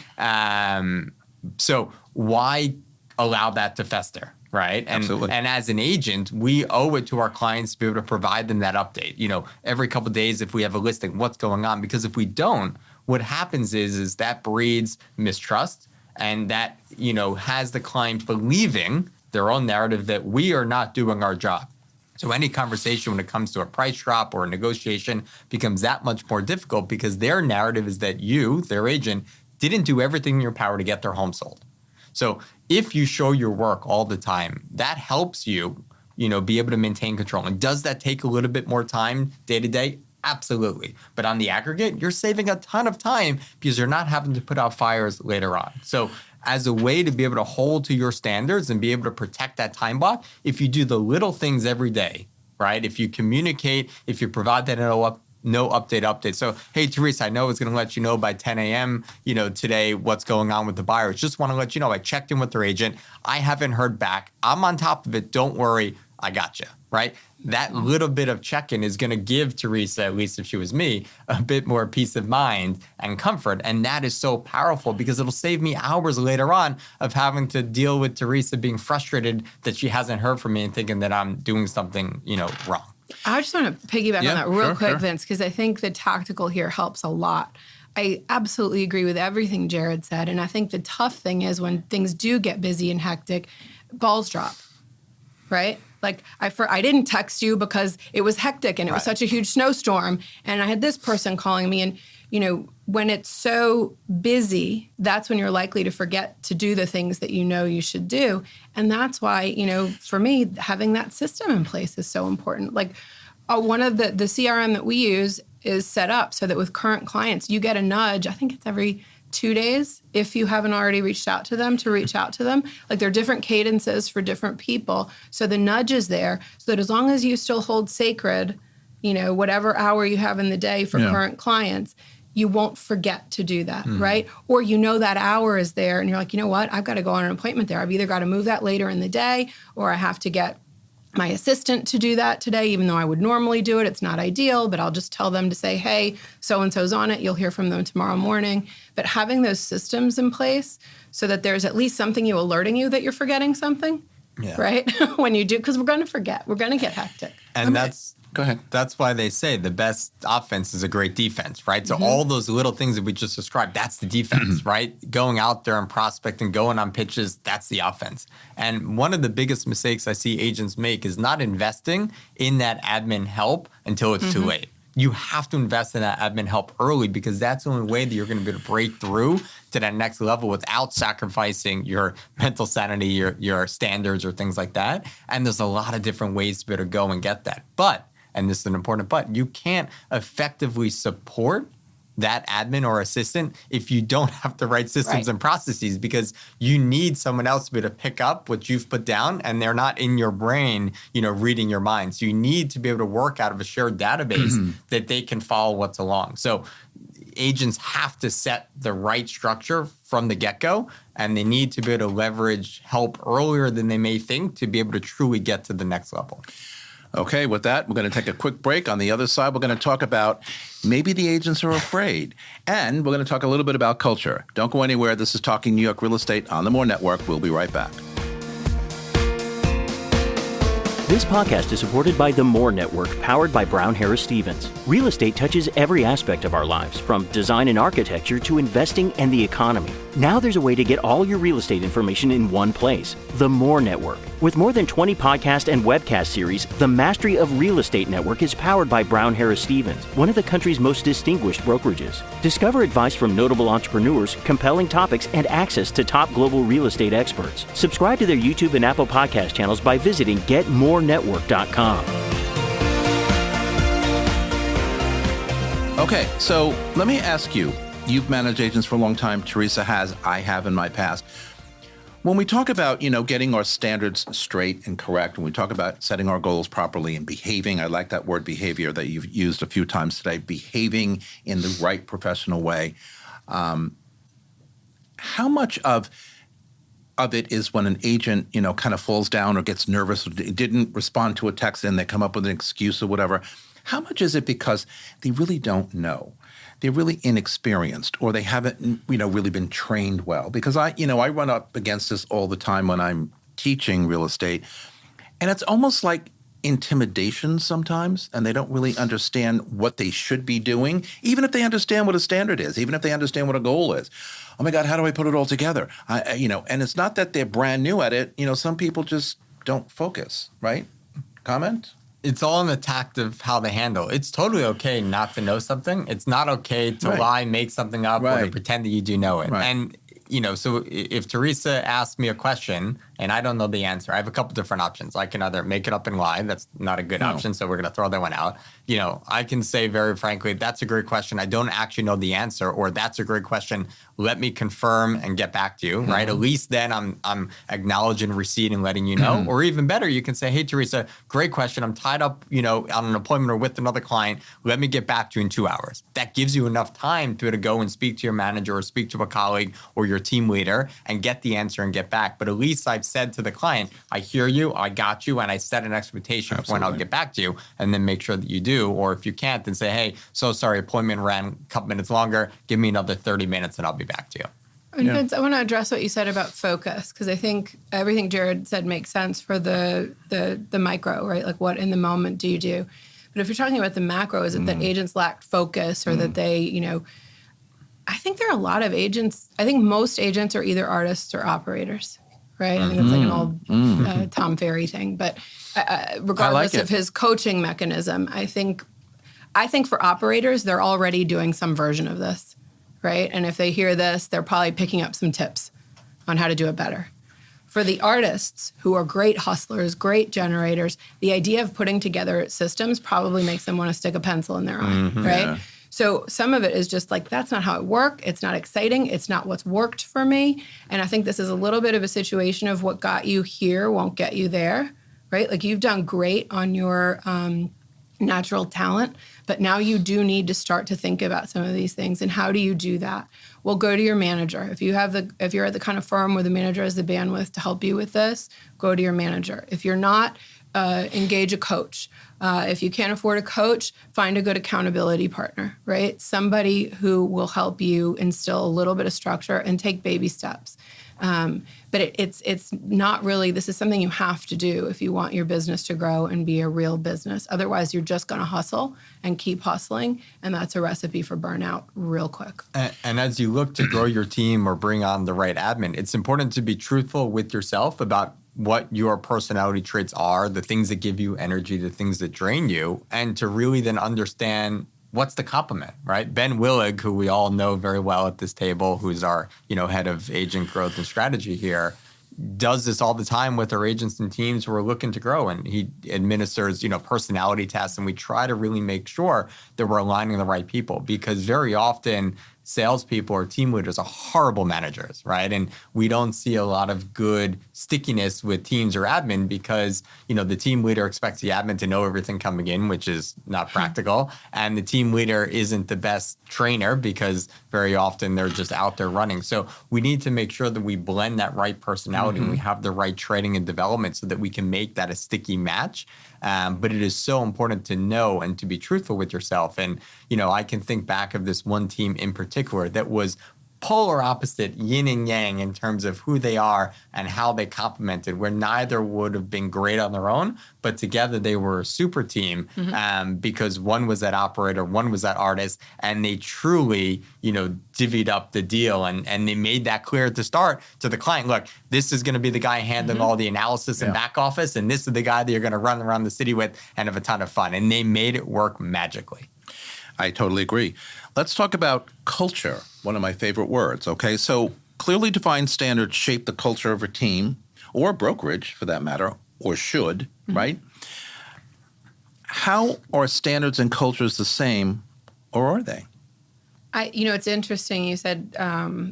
So why allow that to fester? Right. And, Absolutely. And as an agent, we owe it to our clients to be able to provide them that update, every couple of days if we have a listing, what's going on. Because if we don't, what happens is that breeds mistrust, and that, has the client believing their own narrative that we are not doing our job. So any conversation when it comes to a price drop or a negotiation becomes that much more difficult because their narrative is that you, their agent, didn't do everything in your power to get their home sold. So if you show your work all the time, that helps you, be able to maintain control. And does that take a little bit more time day to day? Absolutely. But on the aggregate, you're saving a ton of time because you're not having to put out fires later on. So as a way to be able to hold to your standards and be able to protect that time block, if you do the little things every day, right? If you communicate, if you provide that no update. So, hey, Teresa, I know I was going to let you know by 10 a.m., today what's going on with the buyers. Just want to let you know I checked in with their agent. I haven't heard back. I'm on top of it. Don't worry. I got you, right? That little bit of check-in is going to give Teresa, at least if she was me, a bit more peace of mind and comfort. And that is so powerful because it'll save me hours later on of having to deal with Teresa being frustrated that she hasn't heard from me and thinking that I'm doing something, wrong. I just want to piggyback on that real quick, sure. Vince, because I think the tactical here helps a lot. I absolutely agree with everything Jared said. And I think the tough thing is when things do get busy and hectic, balls drop, right? Like I didn't text you because it was hectic and it was such a huge snowstorm. And I had this person calling me. And, when it's so busy, that's when you're likely to forget to do the things that you should do. And that's why, for me, having that system in place is so important. Like one of the CRM that we use is set up so that with current clients, you get a nudge. I think it's every 2 days if you haven't already reached out to them to reach out to them. Like there are different cadences for different people. So the nudge is there so that as long as you still hold sacred, whatever hour you have in the day for current clients, you won't forget to do that, right? Or that hour is there and you're like, you know what? I've got to go on an appointment there. I've either got to move that later in the day or I have to get my assistant to do that today, even though I would normally do it. It's not ideal, but I'll just tell them to say, hey, so-and-so's on it. You'll hear from them tomorrow morning. But having those systems in place so that there's at least something alerting you that you're forgetting something, right? When you do, because we're going to forget. We're going to get hectic. And Go ahead. That's why they say the best offense is a great defense, right? So all those little things that we just described, that's the defense, right? Going out there and prospecting, going on pitches, that's the offense. And one of the biggest mistakes I see agents make is not investing in that admin help until it's too late. You have to invest in that admin help early because that's the only way that you're going to be able to break through to that next level without sacrificing your mental sanity, your standards or things like that. And there's a lot of different ways to be able to go and get that. But and this is an important but, you can't effectively support that admin or assistant if you don't have the right systems and processes because you need someone else to be able to pick up what you've put down and they're not in your brain, reading your mind. So you need to be able to work out of a shared database that they can follow what's along. So agents have to set the right structure from the get-go and they need to be able to leverage help earlier than they may think to be able to truly get to the next level. Okay, with that, we're going to take a quick break. On the other side, we're going to talk about maybe the agents are afraid. And we're going to talk a little bit about culture. Don't go anywhere. This is Talking New York Real Estate on the More Network. We'll be right back. This podcast is supported by the More Network, powered by Brown Harris Stevens. Real estate touches every aspect of our lives, from design and architecture to investing and the economy. Now there's a way to get all your real estate information in one place. The More Network. With more than 20 podcast and webcast series, the Mastery of Real Estate Network is powered by Brown Harris Stevens, one of the country's most distinguished brokerages. Discover advice from notable entrepreneurs, compelling topics, and access to top global real estate experts. Subscribe to their YouTube and Apple podcast channels by visiting getmorenetwork.com. Okay, so let me ask you, you've managed agents for a long time. Teresa has, I have in my past. When we talk about, getting our standards straight and correct, and we talk about setting our goals properly and behaving, I like that word behavior that you've used a few times today, behaving in the right professional way. How much of it is when an agent, kind of falls down or gets nervous or didn't respond to a text and they come up with an excuse or whatever? How much is it because they really don't know? They're really inexperienced, or they haven't, really been trained well? Because I run up against this all the time when I'm teaching real estate, and it's almost like intimidation sometimes, and they don't really understand what they should be doing, even if they understand what a standard is, even if they understand what a goal is. Oh my God, how do I put it all together? And it's not that they're brand new at it. Some people just don't focus, right? Comment? It's all in the tact of how they handle. It's totally okay not to know something. It's not okay to lie, make something up, or to pretend that you do know it. Right. And, so if Teresa asks me a question and I don't know the answer, I have a couple different options. I can either make it up and lie. That's not a good option, so we're going to throw that one out. I can say very frankly, that's a great question. I don't actually know the answer, or that's a great question. Let me confirm and get back to you, right? At least then I'm acknowledging receipt and letting you know. Or even better, you can say, hey, Teresa, great question. I'm tied up, on an appointment or with another client. Let me get back to you in 2 hours. That gives you enough time to go and speak to your manager or speak to a colleague or your team leader and get the answer and get back. But at least I've said to the client, I hear you, I got you, and I set an expectation for when I'll get back to you, and then make sure that you do. Or if you can't, then say, hey, so sorry, appointment ran a couple minutes longer. Give me another 30 minutes and I'll be back to you. And Vince, I want to address what you said about focus, because I think everything Jared said makes sense for the micro, right? Like, what in the moment do you do? But if you're talking about the macro, is it that agents lacked focus, or that they, I think there are a lot of agents. I think most agents are either artists or operators, right? I think it's like an old Tom Ferry thing. But regardless of his coaching mechanism, I think for operators, they're already doing some version of this, right? And if they hear this, they're probably picking up some tips on how to do it better. For the artists, who are great hustlers, great generators, the idea of putting together systems probably makes them want to stick a pencil in their eye, right? Yeah. So some of it is just like, that's not how it works. It's not exciting. It's not what's worked for me. And I think this is a little bit of a situation of what got you here won't get you there, right? Like, you've done great on your natural talent, but now you do need to start to think about some of these things. And how do you do that? Well, go to your manager. If you're at the kind of firm where the manager has the bandwidth to help you with this, go to your manager. If you're not, engage a coach. If you can't afford a coach, find a good accountability partner, right? Somebody who will help you instill a little bit of structure and take baby steps. But it's not really, this is something you have to do if you want your business to grow and be a real business. Otherwise, you're just going to hustle and keep hustling, and that's a recipe for burnout real quick. And as you look to grow your team or bring on the right admin, it's important to be truthful with yourself about what your personality traits are, the things that give you energy, the things that drain you, and to really then understand what's the complement, right? Ben Willig, who we all know very well at this table, who's our, head of agent growth and strategy here, does this all the time with our agents and teams who are looking to grow. And he administers, personality tests. And we try to really make sure that we're aligning the right people, because very often salespeople or team leaders are horrible managers, right? And we don't see a lot of good stickiness with teams or admin because, the team leader expects the admin to know everything coming in, which is not practical. And the team leader isn't the best trainer because very often they're just out there running. So we need to make sure that we blend that right personality and we have the right training and development so that we can make that a sticky match. But it is so important to know and to be truthful with yourself. And, I can think back of this one team in particular that was polar opposite, yin and yang, in terms of who they are and how they complemented, where neither would have been great on their own, but together they were a super team because one was that operator, one was that artist, and they truly, divvied up the deal and they made that clear at the start to the client. Look, this is going to be the guy handling all the analysis and back office, and this is the guy that you're going to run around the city with and have a ton of fun. And they made it work magically. I totally agree. Let's talk about culture, one of my favorite words, okay? So clearly defined standards shape the culture of a team or brokerage, for that matter, or should, right? How are standards and cultures the same, or are they? It's interesting. You said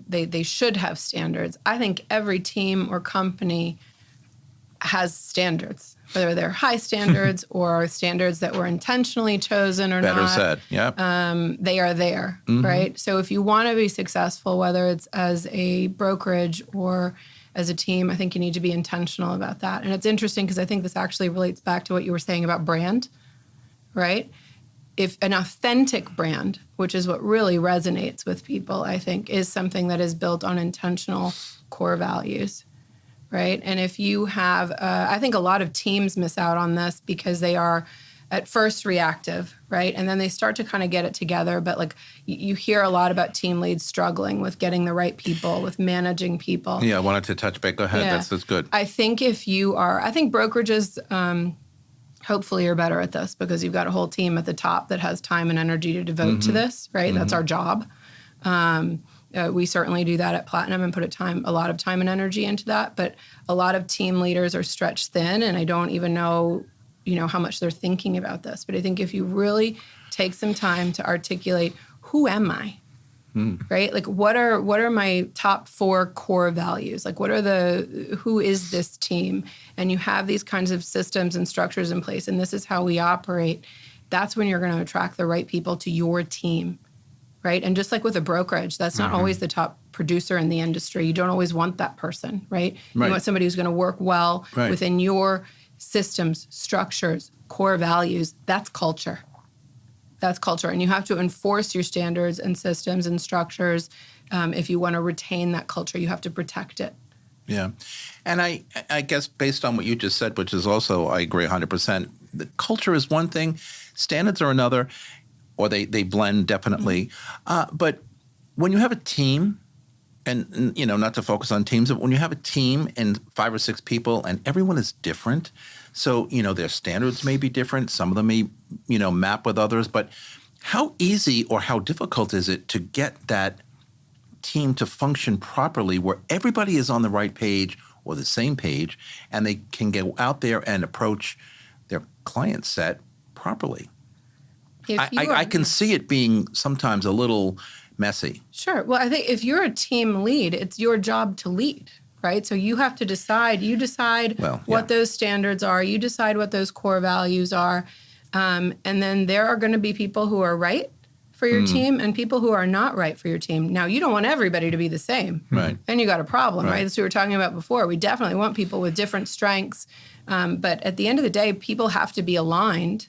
they should have standards. I think every team or company has standards, whether they're high standards or standards that were intentionally chosen or not. Better said, yeah. They are there, right? So if you want to be successful, whether it's as a brokerage or as a team, I think you need to be intentional about that. And it's interesting because I think this actually relates back to what you were saying about brand, right? If an authentic brand, which is what really resonates with people, I think, is something that is built on intentional core values, right? And if you have, I think a lot of teams miss out on this because they are at first reactive, right? And then they start to kind of get it together. But like you hear a lot about team leads struggling with getting the right people, with managing people. Yeah, I wanted to touch back. Go ahead. Yeah. That's good. I think I think brokerages hopefully are better at this because you've got a whole team at the top that has time and energy to devote to this, right? That's our job. We certainly do that at Platinum and put a lot of time and energy into that. But a lot of team leaders are stretched thin, and I don't even know, how much they're thinking about this. But I think if you really take some time to articulate, who am I? Right? Like what are my top 4 core values? Like who is this team? And you have these kinds of systems and structures in place, and this is how we operate. That's when you're going to attract the right people to your team, right? And just like with a brokerage, that's not always the top producer in the industry. You don't always want that person, right? You want somebody who's going to work well within your systems, structures, core values. That's culture. That's culture. And you have to enforce your standards and systems and structures. If you want to retain that culture, you have to protect it. Yeah. And I guess based on what you just said, which is also, I agree 100%, the culture is one thing, standards are another, or they blend definitely. But when you have a team, and not to focus on teams, but when you have a team and 5 or 6 people and everyone is different, so, their standards may be different. Some of them may, map with others. But how easy or how difficult is it to get that team to function properly where everybody is on the right page or the same page and they can go out there and approach their client set properly? I can see it being sometimes a little messy. Sure. Well, I think if you're a team lead, it's your job to lead. Right? So you have to decide. You decide what those standards are. You decide what those core values are. And then there are going to be people who are right for your team and people who are not right for your team. Now, you don't want everybody to be the same. Right. Then you got a problem, right? That's what we were talking about before. We definitely want people with different strengths. But at the end of the day, people have to be aligned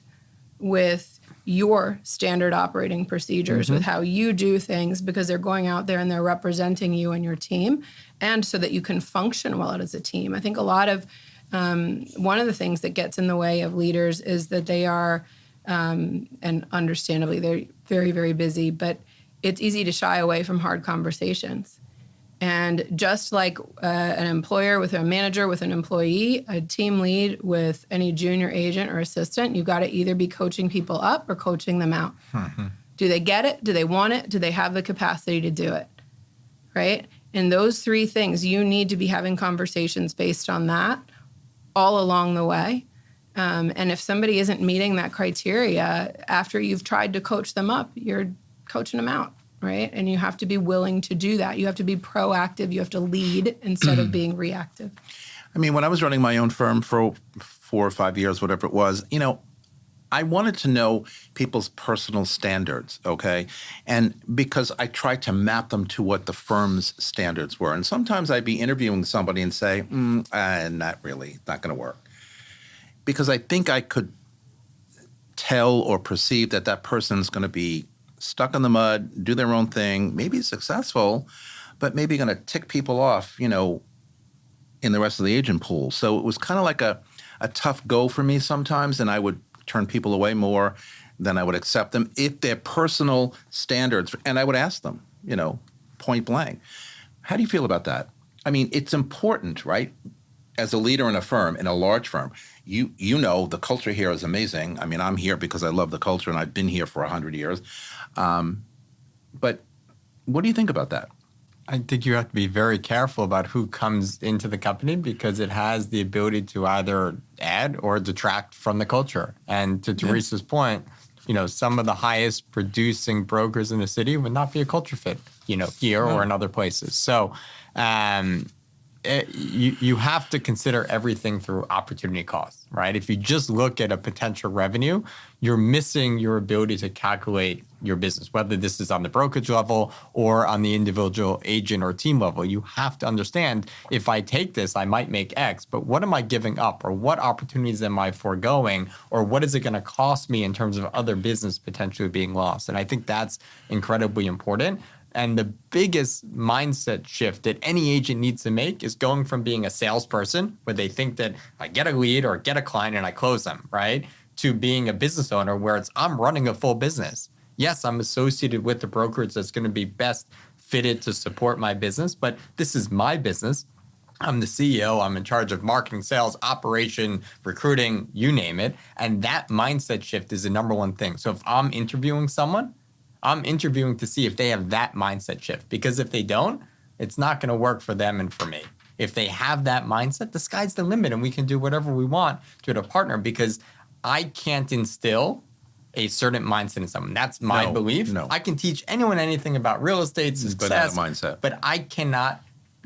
with your standard operating procedures, with how you do things, because they're going out there and they're representing you and your team, and so that you can function well as a team. I think a lot of one of the things that gets in the way of leaders is that they are, and understandably, they're very, very busy, but it's easy to shy away from hard conversations. And just like an employer with a manager with an employee, a team lead with any junior agent or assistant, you've got to either be coaching people up or coaching them out. Do they get it? Do they want it? Do they have the capacity to do it? Right? And those 3 things, you need to be having conversations based on that all along the way. And if somebody isn't meeting that criteria, after you've tried to coach them up, you're coaching them out. Right? And you have to be willing to do that. You have to be proactive. You have to lead instead of being reactive. I mean, when I was running my own firm for 4 or 5 years, whatever it was, I wanted to know people's personal standards, okay? And because I tried to map them to what the firm's standards were. And sometimes I'd be interviewing somebody and say, not really, not going to work. Because I think I could tell or perceive that person's going to be stuck in the mud, do their own thing, maybe successful, but maybe going to tick people off, in the rest of the agent pool. So it was kind of like a tough go for me sometimes, and I would turn people away more than I would accept them if their personal standards, and I would ask them, point blank. How do you feel about that? I mean, it's important, right? As a leader in a firm, in a large firm, you know the culture here is amazing. I mean, I'm here because I love the culture, and I've been here for 100 years. But what do you think about that? I think you have to be very careful about who comes into the company because it has the ability to either add or detract from the culture. And to Teresa's point, some of the highest producing brokers in the city would not be a culture fit, here or in other places. So you have to consider everything through opportunity cost, right? If you just look at a potential revenue, you're missing your ability to calculate your business, whether this is on the brokerage level or on the individual agent or team level. You have to understand, if I take this, I might make X, but what am I giving up, or what opportunities am I foregoing, or what is it going to cost me in terms of other business potentially being lost? And I think that's incredibly important. And the biggest mindset shift that any agent needs to make is going from being a salesperson, where they think that I get a lead or get a client and I close them, right? To being a business owner where I'm running a full business. Yes, I'm associated with the brokerage that's going to be best fitted to support my business, but this is my business. I'm the CEO. I'm in charge of marketing, sales, operation, recruiting, you name it. And that mindset shift is the number one thing. So if I'm interviewing someone, I'm interviewing to see if they have that mindset shift, because if they don't, it's not going to work for them and for me. If they have that mindset, the sky's the limit and we can do whatever we want to a partner, because I can't instill a certain mindset in someone. That's my belief. No. I can teach anyone anything about real estate, success, mindset. But I cannot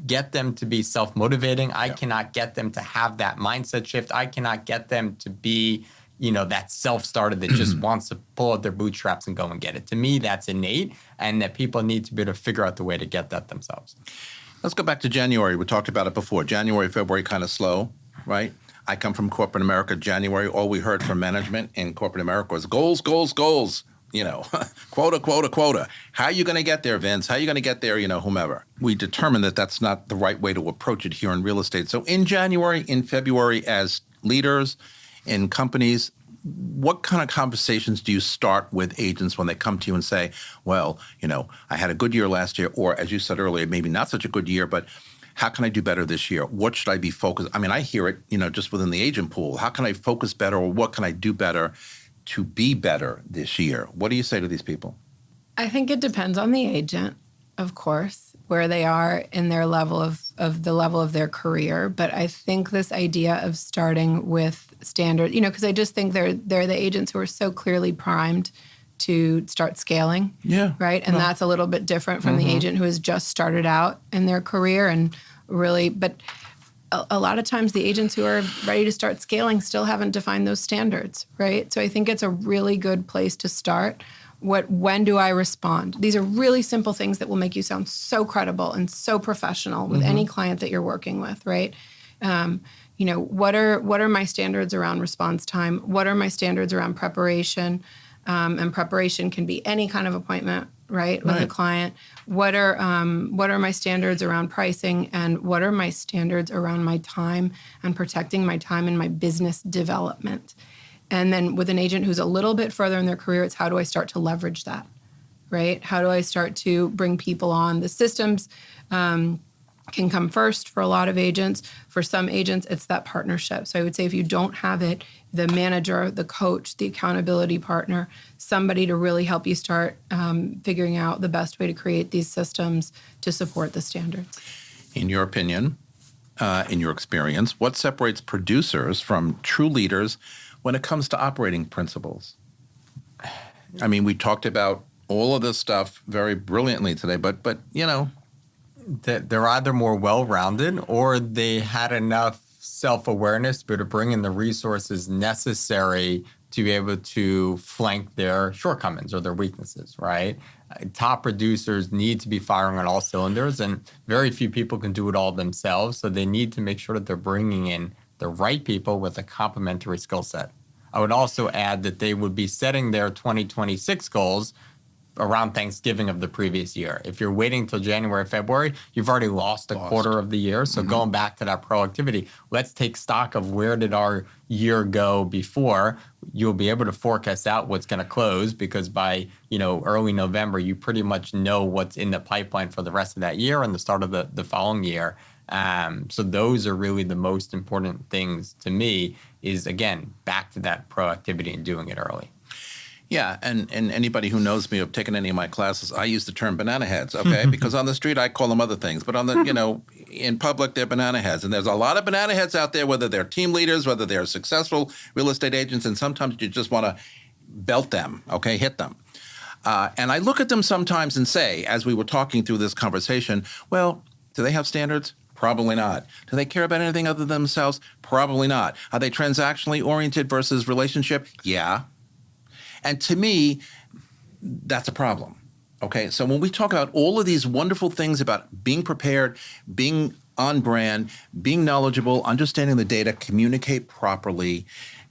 get them to be self-motivating. I cannot get them to have that mindset shift. I cannot get them to be that self-starter that just wants to pull out their bootstraps and go and get it. To me, that's innate, and that people need to be able to figure out the way to get that themselves. Let's go back to January. We talked about it before. January, February, kind of slow, right? I come from corporate America. January, all we heard from management in corporate America was goals, goals, goals. Quota, quota, quota. How are you going to get there, Vince? How are you going to get there, whomever? We determined that that's not the right way to approach it here in real estate. So in January, in February, as leaders in companies, what kind of conversations do you start with agents when they come to you and say, well, I had a good year last year, or as you said earlier, maybe not such a good year, but how can I do better this year? What should I be focused? I mean, I hear it, just within the agent pool. How can I focus better, or what can I do better to be better this year? What do you say to these people? I think it depends on the agent, of course, where they are in their level of their career. But I think this idea of starting with standard, because I just think they're the agents who are so clearly primed to start scaling. Yeah. Right. And that's a little bit different from the agent who has just started out in their career and really, but a lot of times the agents who are ready to start scaling still haven't defined those standards. Right. So I think it's a really good place to start. When do I respond? These are really simple things that will make you sound so credible and so professional with any client that you're working with, right? What are my standards around response time? What are my standards around preparation? And preparation can be any kind of appointment, right, with a client. What are my standards around pricing, and what are my standards around my time and protecting my time and my business development? And then with an agent who's a little bit further in their career, it's how do I start to leverage that, right? How do I start to bring people on? The systems can come first for a lot of agents. For some agents, it's that partnership. So I would say if you don't have it, the manager, the coach, the accountability partner, somebody to really help you start figuring out the best way to create these systems to support the standards. In your opinion, in your experience, what separates producers from true leaders when it comes to operating principles? I mean, we talked about all of this stuff very brilliantly today, but they're either more well-rounded or they had enough self-awareness to be able to bring in the resources necessary to be able to flank their shortcomings or their weaknesses, right? Top producers need to be firing on all cylinders, and very few people can do it all themselves. So they need to make sure that they're bringing in the right people with a complementary skill set. I would also add that they would be setting their 2026 goals around Thanksgiving of the previous year. If you're waiting till January, February, you've already lost a quarter of the year. So going back to that proactivity, let's take stock of where did our year go before. You'll be able to forecast out what's going to close because by early November, you pretty much know what's in the pipeline for the rest of that year and the start of the following year. So those are really the most important things to me is, again, back to that proactivity and doing it early. Yeah, and anybody who knows me or have taken any of my classes, I use the term banana heads, okay? Because on the street, I call them other things. But on the, in public, they're banana heads. And there's a lot of banana heads out there, whether they're team leaders, whether they're successful real estate agents, and sometimes you just want to belt them, okay, hit them. And I look at them sometimes and say, as we were talking through this conversation, well, do they have standards? Probably not. Do they care about anything other than themselves? Probably not. Are they transactionally oriented versus relationship? Yeah. And to me, that's a problem. Okay, so when we talk about all of these wonderful things about being prepared, being on brand, being knowledgeable, understanding the data, communicate properly,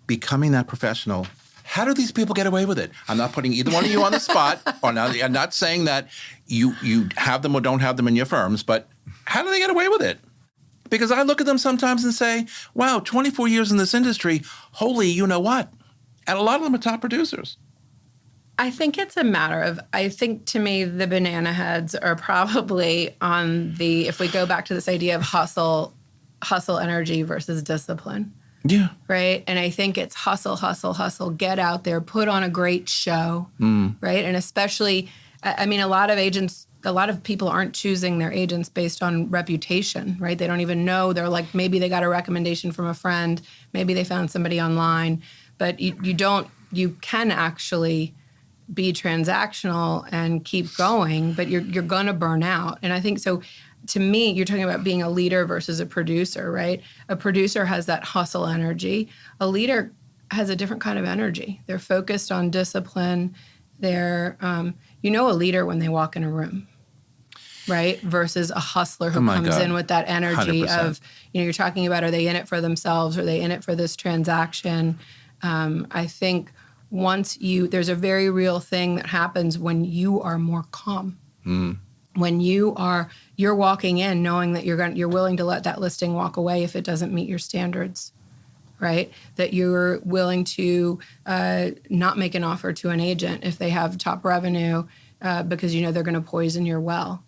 becoming that professional, how do these people get away with it? I'm not putting either one of you on the spot, or I'm not saying that you have them or don't have them in your firms, but how do they get away with it? Because I look at them sometimes and say, wow, 24 years in this industry, holy you know what? And a lot of them are top producers. I think it's a matter of, I think to me, the banana heads are probably on the, if we go back to this idea of hustle energy versus discipline. Yeah. Right. And I think it's hustle, get out there, put on a great show. Right. And especially, I mean, a lot of people aren't choosing their agents based on reputation, right? They don't even know. They're like, maybe they got a recommendation from a friend. Maybe they found somebody online. But you can actually be transactional and keep going, but you're going to burn out. And I think so. To me, you're talking about being a leader versus a producer, right? A producer has that hustle energy. A leader has a different kind of energy. They're focused on discipline. They're, a leader when they walk in a room, right? Versus a hustler who comes in with that energy 100%. Of, you're talking about, are they in it for themselves? Are they in it for this transaction? I think there's a very real thing that happens when you are more calm. When you're walking in knowing that you're willing to let that listing walk away if it doesn't meet your standards, right? That you're willing to not make an offer to an agent if they have top revenue because they're going to poison your well.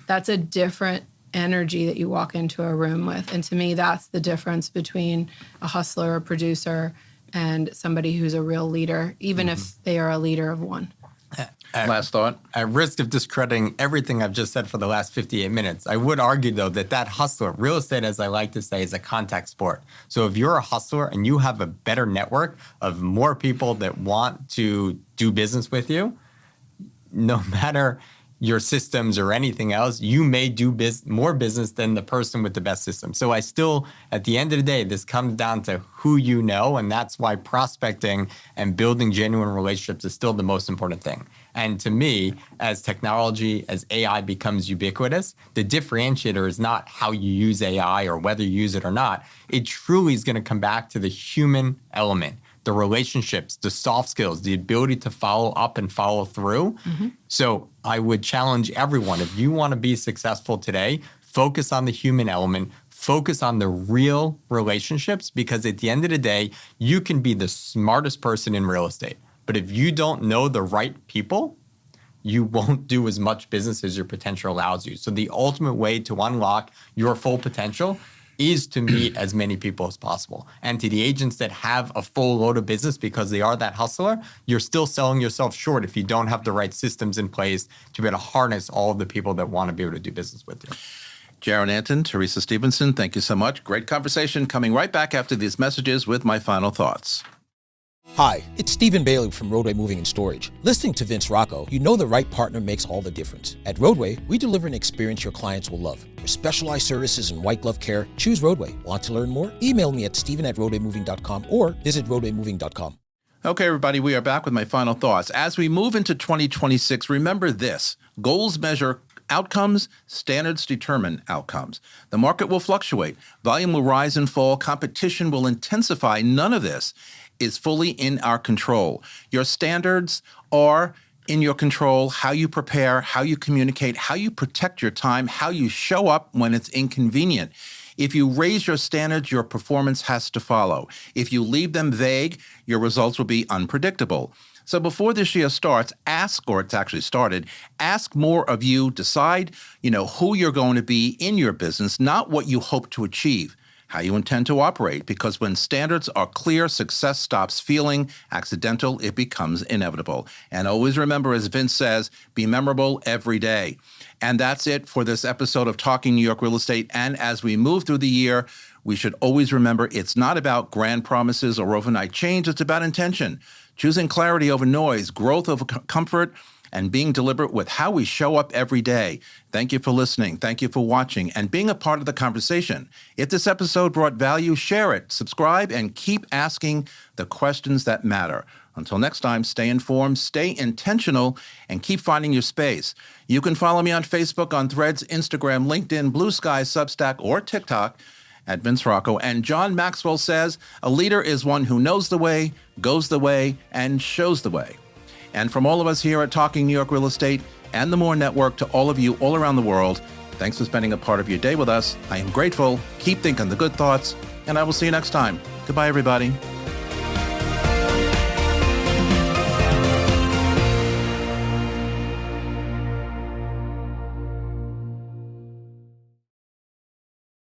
That's a different energy that you walk into a room with. And to me, that's the difference between a hustler, a producer, and somebody who's a real leader, even if they are a leader of one. Last thought. At risk of discrediting everything I've just said for the last 58 minutes, I would argue, though, that hustler, real estate, as I like to say, is a contact sport. So if you're a hustler and you have a better network of more people that want to do business with you, no matter your systems or anything else, you may do more business than the person with the best system. So I still, at the end of the day, this comes down to who you know, and that's why prospecting and building genuine relationships is still the most important thing. And to me, as technology, as AI becomes ubiquitous, the differentiator is not how you use AI or whether you use it or not. It truly is going to come back to the human element, the relationships, the soft skills, the ability to follow up and follow through. So I would challenge everyone, if you want to be successful today, focus on the human element, focus on the real relationships, because at the end of the day, you can be the smartest person in real estate. But if you don't know the right people, you won't do as much business as your potential allows you. So the ultimate way to unlock your full potential is to meet as many people as possible. And to the agents that have a full load of business because they are that hustler, you're still selling yourself short if you don't have the right systems in place to be able to harness all of the people that want to be able to do business with you. Jaron Anton, Teresa Stevenson, thank you so much. Great conversation. Coming right back after these messages with my final thoughts. Hi, it's Stephen Bailey from Roadway Moving and Storage. Listening to Vince Rocco, you know the right partner makes all the difference. At Roadway, we deliver an experience your clients will love. For specialized services and white glove care, choose Roadway. Want to learn more? Email me at steven@roadwaymoving.com or visit roadwaymoving.com. Okay, everybody, we are back with my final thoughts. As we move into 2026, remember this: goals measure outcomes, standards determine outcomes. The market will fluctuate, volume will rise and fall, competition will intensify. None of this is fully in our control. Your standards are in your control, how you prepare, how you communicate, how you protect your time, how you show up when it's inconvenient. If you raise your standards, your performance has to follow. If you leave them vague, your results will be unpredictable. So before this year starts, it's actually started, ask more of you, decide, who you're going to be in your business, not what you hope to achieve, how you intend to operate, because when standards are clear, success stops feeling accidental, it becomes inevitable. And always remember, as Vince says, be memorable every day. And that's it for this episode of Talking New York Real Estate. And as we move through the year, we should always remember it's not about grand promises or overnight change, it's about intention. Choosing clarity over noise, growth over comfort, and being deliberate with how we show up every day. Thank you for listening. Thank you for watching and being a part of the conversation. If this episode brought value, share it, subscribe, and keep asking the questions that matter. Until next time, stay informed, stay intentional, and keep finding your space. You can follow me on Facebook, on Threads, Instagram, LinkedIn, Blue Sky, Substack, or TikTok at Vince Rocco. And John Maxwell says, a leader is one who knows the way, goes the way, and shows the way. And from all of us here at Talking New York Real Estate and the More Network, to all of you all around the world, thanks for spending a part of your day with us. I am grateful. Keep thinking the good thoughts, and I will see you next time. Goodbye, everybody.